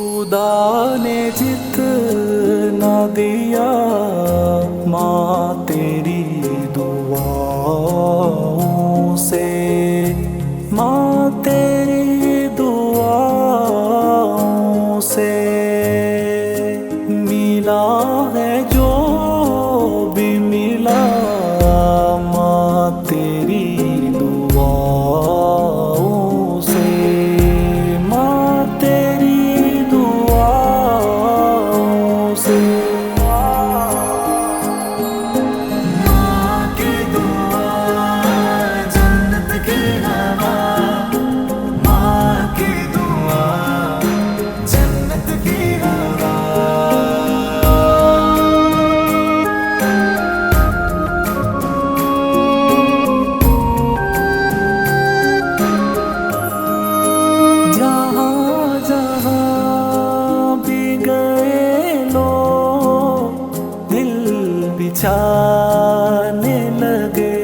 खुदा ने जितना दिया माँ तेरी दुआओं से, माँ तेरी दुआओं से मिला है जो भी मिला, माँ तेरी दुआओं से, माँ तेरी दुआओं से। माँ की दुआ जन्नत की हवा, माँ की दुआ जन्नत की हवा। जहाँ जहाँ भी गए लोग दिल बिछाने लगे,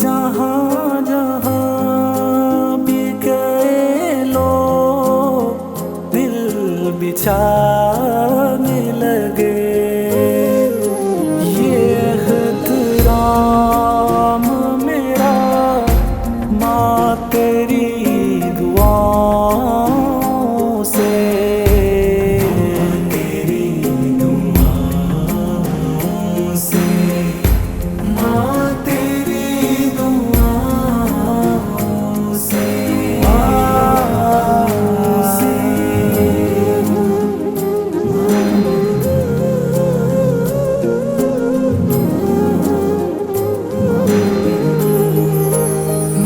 जहाँ जहाँ भी गए लोग दिल बिछाने लगे। ये एहतराम मेरा माँ तेरी दुआओं से, तेरी दुआओं से, माँ तेरी दुआओं से,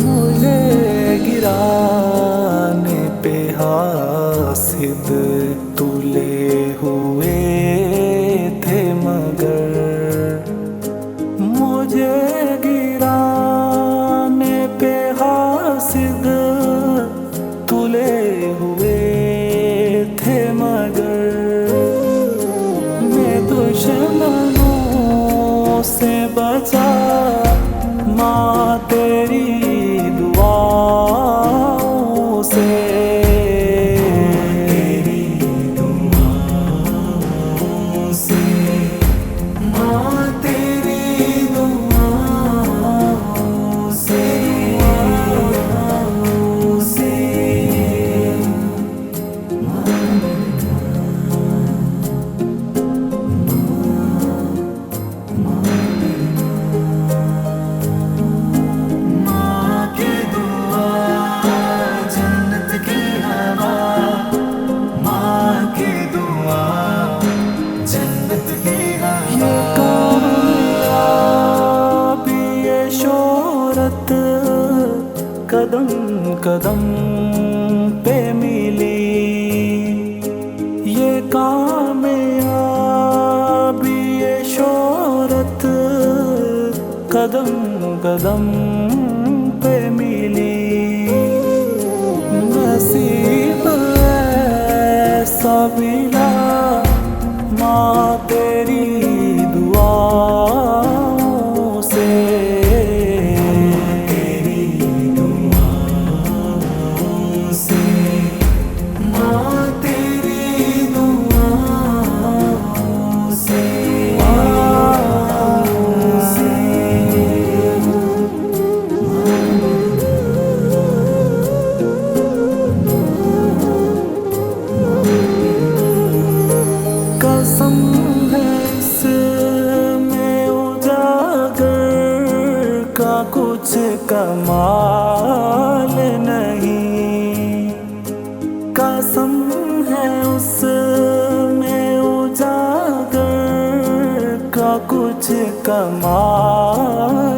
मुझे गिराने पे हासिद तुले हुए थे मगर, मुझे गिराने पे हासिद तुले हुए थे मगर, मैं दुश्मनों से बचा माँ तेरी दुआओं से, तेरी दुआओं से, माँ तेरी दुआओं से, माँ की दुआ जन्नत की हवा, माँ की दुआ जन्नत की हवा। ये कामयाबी ये शोहरत कदम कदम पे मिली, ये कामयाबी ये शोहरत कदम कदम पे मिली। नसीब ऐसा मिला माँ तेरी दुआओं से, तेरी दुआओं से, माँ तेरी दुआओं से, कसम है इसमें उजागर का कुछ कमाल नहीं, कसम है उसमें उजागर का कुछ कमाल